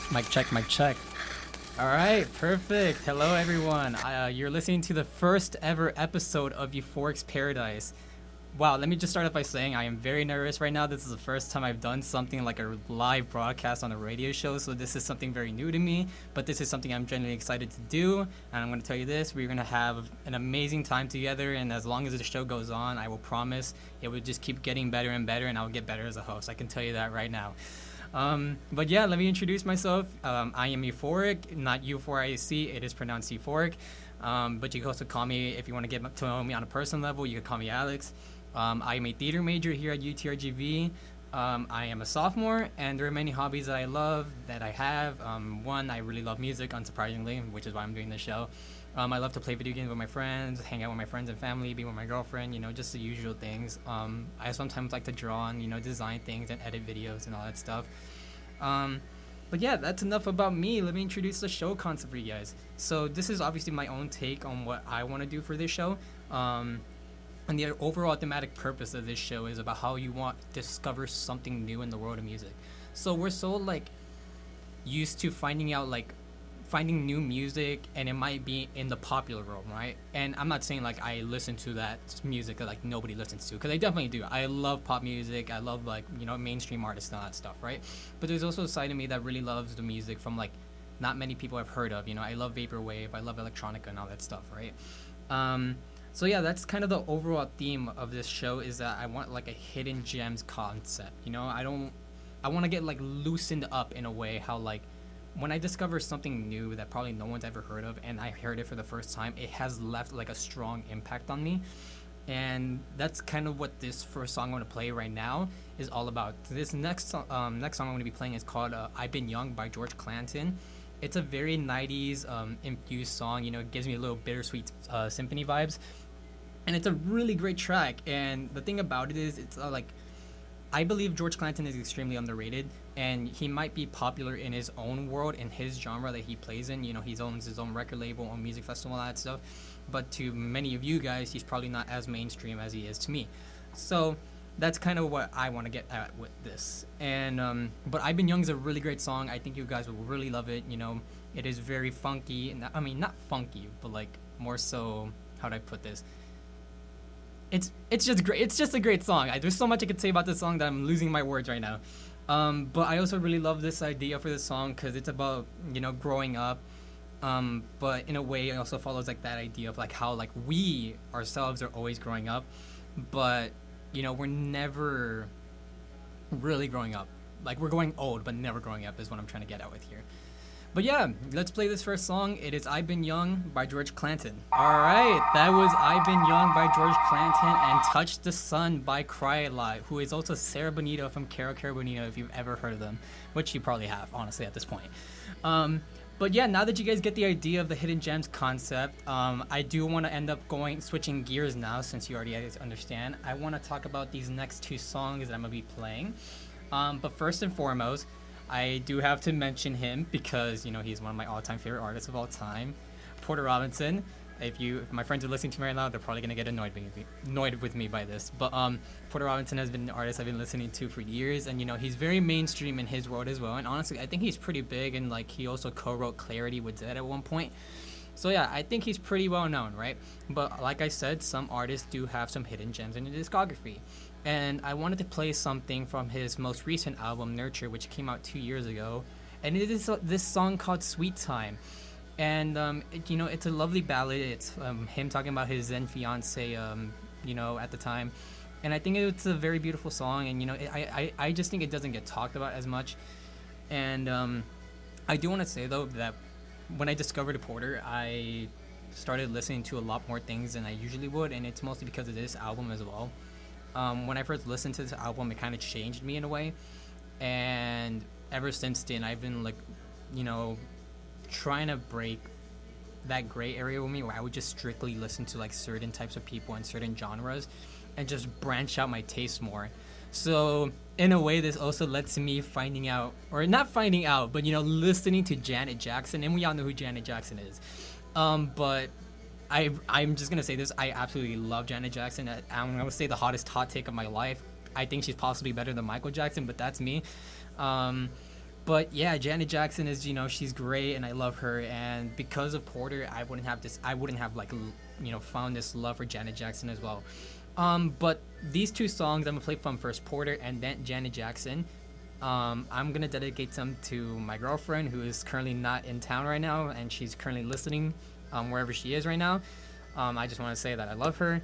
Mic check, mic check. All right, perfect. Hello, everyone. You're listening to the first ever episode of U4ric's Paradise. Wow, let me just start off by saying I am very nervous right now. This is the first time I've done something like a live broadcast on a radio show, so this is something very new to me, but this is something I'm genuinely excited to do, and I'm going to tell you this, we're going to have an amazing time together, and as long as the show goes on, I will promise it will just keep getting better and better, and I'll get better as a host. I can tell you that right now. But yeah, let me introduce myself. I am U4ric, not U4ic. It is pronounced U4ric. But you can also call me, if you want to get to know me on a personal level, you can call me Alex. I am a theater major here at UTRGV. I am a sophomore, and there are many hobbies that I love, that I have. One, I really love music, unsurprisingly, which is why I'm doing this show. I love to play video games with my friends, hang out with my friends and family, be with my girlfriend, just the usual things. I sometimes like to draw and, design things and edit videos and all that stuff. But yeah, that's enough about me. Let me introduce the show concept for you guys. So this is obviously my own take on what I want to do for this show. And the overall thematic purpose of this show is about how you want to discover something new in the world of music. So we're so used to finding new music, and it might be in the popular world, right? And I'm not saying I listen to that music that nobody listens to, because I definitely do. I love pop music. I love mainstream artists and all that stuff, right? But there's also a side of me that really loves the music from not many people have heard of. I love vaporwave, I love electronica and all that stuff, right? So yeah, that's kind of the overall theme of this show, is that I want a hidden gems concept. I want to get loosened up in a way how when I discover something new that probably no one's ever heard of, and I heard it for the first time, it has left a strong impact on me. And that's kind of what this first song I'm going to play right now is all about. This next song I'm going to be playing is called I've Been Young by George Clanton. It's a very 90s infused song. It gives me a little bittersweet symphony vibes. And it's a really great track. And the thing about it is, it's I believe George Clanton is extremely underrated, and he might be popular in his own world, in his genre that he plays in. He owns his own record label, own music festival, all that stuff. But to many of you guys, he's probably not as mainstream as he is to me. So that's kind of what I want to get at with this. And but I've Been Young is a really great song. I think you guys will really love it. It is very funky. I mean, not funky, but more so, how do I put this? It's just great. It's just a great song. There's so much I could say about this song that I'm losing my words right now. But I also really love this idea for this song, because it's about growing up. But in a way, it also follows that idea of how we ourselves are always growing up, but we're never really growing up. We're going old, but never growing up is what I'm trying to get at with here. But yeah, let's play this first song. It is I've Been Young by George Clanton. Alright, that was I've Been Young by George Clanton and Touch the Sun by Cry a Lot, who is also Sarah Bonito from Cara Bonito, if you've ever heard of them, which you probably have, honestly, at this point. But yeah, now that you guys get the idea of the hidden gems concept, I do want to end up switching gears now, since you already understand. I want to talk about these next two songs that I'm going to be playing. But first and foremost, I do have to mention him because, he's one of my all-time favorite artists of all time, Porter Robinson. If my friends are listening to me right now, they're probably going to get annoyed with me by this. But Porter Robinson has been an artist I've been listening to for years, and, he's very mainstream in his world as well. And honestly, I think he's pretty big, and, he also co-wrote Clarity with Zed at one point. So yeah, I think he's pretty well known, right? But like I said, some artists do have some hidden gems in their discography. And I wanted to play something from his most recent album, Nurture, which came out 2 years ago. And it is this song called Sweet Time. And, it's a lovely ballad. It's him talking about his then fiance, at the time. And I think it's a very beautiful song. And, I just think it doesn't get talked about as much. And I do want to say, though, that when I discovered Porter, I started listening to a lot more things than I usually would. And it's mostly because of this album as well. When I first listened to this album, it kind of changed me in a way. And ever since then, I've been, trying to break that gray area with me, where I would just strictly listen to, certain types of people and certain genres and just branch out my taste more. So, in a way, this also led to me finding out, or not finding out, but, listening to Janet Jackson. And we all know who Janet Jackson is. But I'm just going to say this. I absolutely love Janet Jackson. I'm going to say the hot take of my life. I think she's possibly better than Michael Jackson, but that's me. But yeah, Janet Jackson is, she's great and I love her. And because of Porter, I wouldn't have like, found this love for Janet Jackson as well. But these two songs I'm gonna play from first Porter and then Janet Jackson. I'm gonna dedicate them to my girlfriend who is currently not in town right now and she's currently listening wherever she is right now. I just want to say that I love her.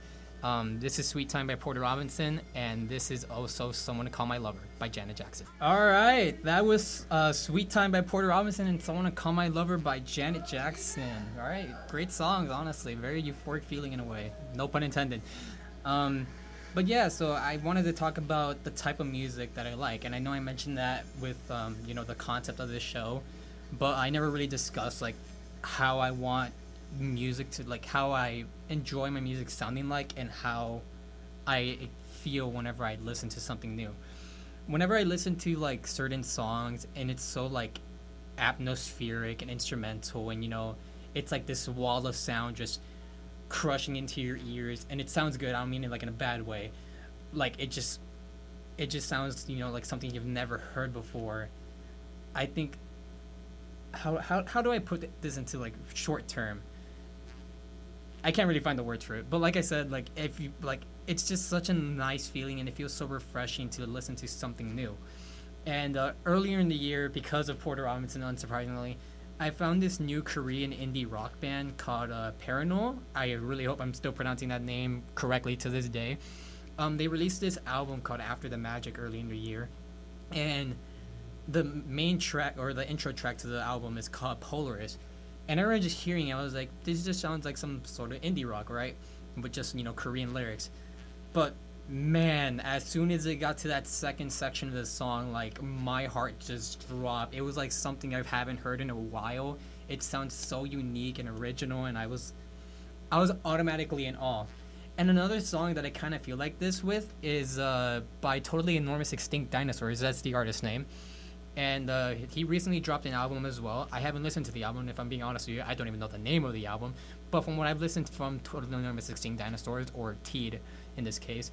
This is Sweet Time by Porter Robinson, and this is also Someone to Call My Lover by Janet Jackson. All right, that was Sweet Time by Porter Robinson and Someone to Call My Lover by Janet Jackson. All right, great songs, honestly. Very euphoric feeling in a way. No pun intended. But yeah, so I wanted to talk about the type of music that I like, and I know I mentioned that with, the concept of this show, but I never really discussed, like, how I want music to, like, how I enjoy my music sounding like and how I feel whenever I listen to something new. Whenever I listen to like certain songs and it's so like atmospheric and instrumental and it's like this wall of sound just crushing into your ears and it sounds good. I don't mean it like in a bad way. Like it just sounds, like something you've never heard before. I think how do I put this into like short term? I can't really find the words for it, but like I said, like if you like, it's just such a nice feeling, and it feels so refreshing to listen to something new. And earlier in the year, because of Porter Robinson, unsurprisingly, I found this new Korean indie rock band called Paranol. I really hope I'm still pronouncing that name correctly to this day. They released this album called After the Magic early in the year, and the main track or the intro track to the album is called Polaris. And I remember just hearing it, I was like, this just sounds like some sort of indie rock, right? With just, Korean lyrics. But, man, as soon as it got to that second section of the song, like, my heart just dropped. It was like something I haven't heard in a while. It sounds so unique and original, and I was automatically in awe. And another song that I kind of feel like this with is by Totally Enormous Extinct Dinosaurs. That's the artist's name. And he recently dropped an album as well. I haven't listened to the album, if I'm being honest with you. I don't even know the name of the album. But from what I've listened from Totally Enormous Extinct Dinosaurs, or Teed in this case,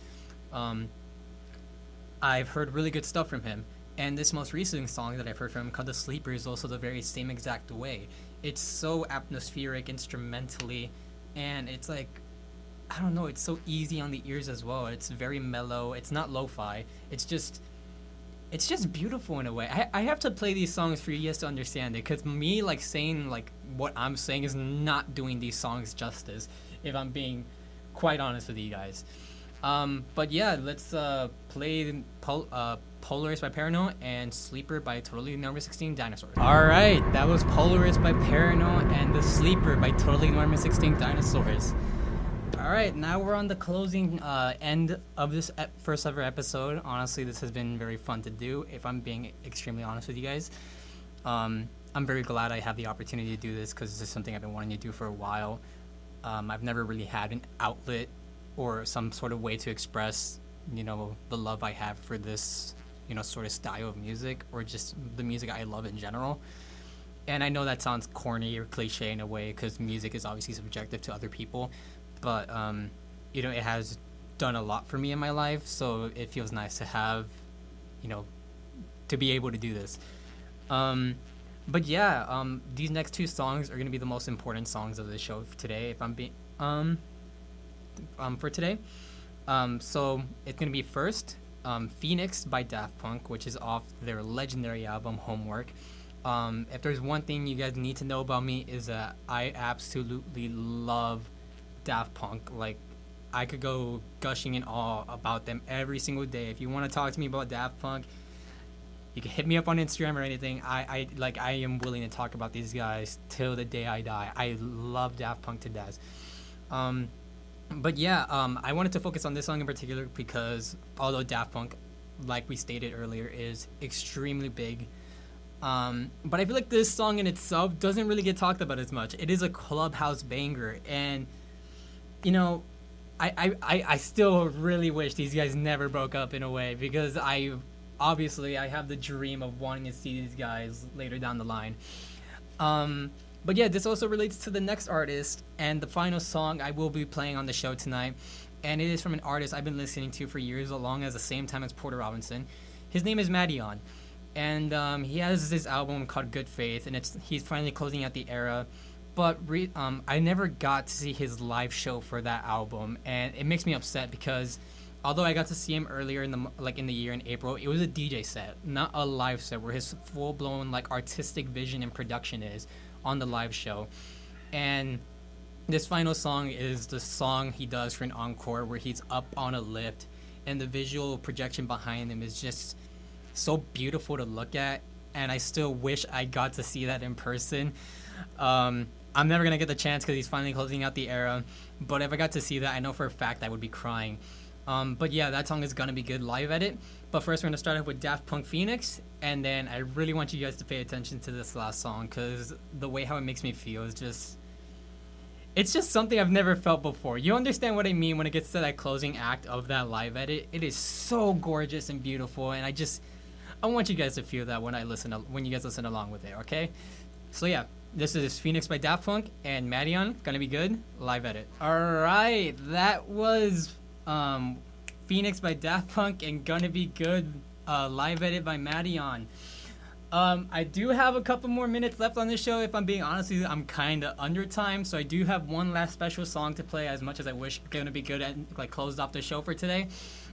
I've heard really good stuff from him. And this most recent song that I've heard from him, called The Sleeper, is also the very same exact way. It's so atmospheric instrumentally, and it's like, I don't know, it's so easy on the ears as well. It's very mellow. It's not lo-fi. It's just beautiful in a way. I have to play these songs for you guys to understand it, because me like saying like what I'm saying is not doing these songs justice, if I'm being quite honest with you guys. But yeah, let's play Polaris by Paranol and Sleeper by Totally Enormous Extinct Dinosaurs. Alright, that was Polaris by Paranol and The Sleeper by Totally Enormous Extinct Dinosaurs. Alright, now we're on the closing end of this first ever episode. Honestly, this has been very fun to do, if I'm being extremely honest with you guys. I'm very glad I have the opportunity to do this, because this is something I've been wanting to do for a while. I've never really had an outlet or some sort of way to express, the love I have for this, sort of style of music, or just the music I love in general. And I know that sounds corny or cliche in a way, because music is obviously subjective to other people. But, it has done a lot for me in my life, so it feels nice to have, to be able to do this. But yeah, these next two songs are going to be the most important songs of the show for today, if I'm being, for today. So it's going to be first, Phoenix by Daft Punk, which is off their legendary album, Homework. If there's one thing you guys need to know about me, is that I absolutely love Daft Punk. Like, I could go gushing in awe about them every single day. If you want to talk to me about Daft Punk, you can hit me up on Instagram or anything. I am willing to talk about these guys till the day I die. I love Daft Punk to death. But yeah, I wanted to focus on this song in particular because although Daft Punk, like we stated earlier, is extremely big, but I feel like this song in itself doesn't really get talked about as much. It is a clubhouse banger, and I still really wish these guys never broke up in a way, because I have the dream of wanting to see these guys later down the line. But yeah, this also relates to the next artist and the final song I will be playing on the show tonight. And it is from an artist I've been listening to for years, along as the same time as Porter Robinson. His name is Madeon. and he has this album called Good Faith, and he's finally closing out the era. But I never got to see his live show for that album, and it makes me upset because although I got to see him earlier in the year in April, it was a DJ set, not a live set where his full blown like artistic vision and production is on the live show. And this final song is the song he does for an encore where he's up on a lift, and the visual projection behind him is just so beautiful to look at, and I still wish I got to see that in person. I'm never gonna get the chance because he's finally closing out the era, but if I got to see that, I know for a fact I would be crying. But yeah, that song is gonna be good live edit. But first, we're gonna start off with Daft Punk Phoenix, and then I really want you guys to pay attention to this last song because the way how it makes me feel is just. It's just something I've never felt before. You understand what I mean when it gets to that closing act of that live edit? It is so gorgeous and beautiful, and I want you guys to feel that when you guys listen along with it, okay? So yeah, this is Phoenix by Daft Punk and Madion, gonna be good, live edit. Alright, that was Phoenix by Daft Punk and Gonna Be Good, live edit by Madion. I do have a couple more minutes left on this show. If I'm being honest with you, I'm kind of under time, so I do have one last special song to play. As much as I wish Gonna Be Good and like closed off the show for today,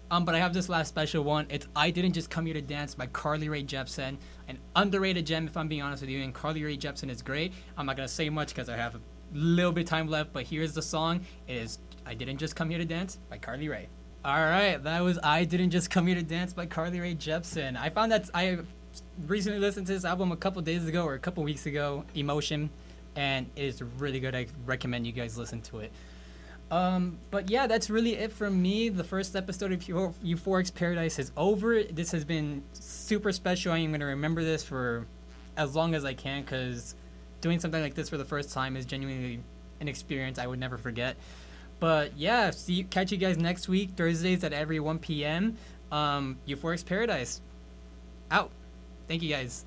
but I have this last special one. It's "I Didn't Just Come Here to Dance" by Carly Rae Jepsen, an underrated gem if I'm being honest with you. And Carly Rae Jepsen is great. I'm not gonna say much because I have a little bit of time left, but here's the song. It is "I Didn't Just Come Here to Dance" by Carly Rae. All right, that was "I Didn't Just Come Here to Dance" by Carly Rae Jepsen. I found that I recently listened to this album a couple days ago or a couple weeks ago, Emotion, and it is really good. I recommend you guys listen to it. But yeah, that's really it from me. The first episode of U4ric's Paradise is over. This has been super special. I am going to remember this for as long as I can because doing something like this for the first time is genuinely an experience I would never forget. But yeah, catch you guys next week, Thursdays at every 1 p.m. U4ric's Paradise. Out. Thank you guys.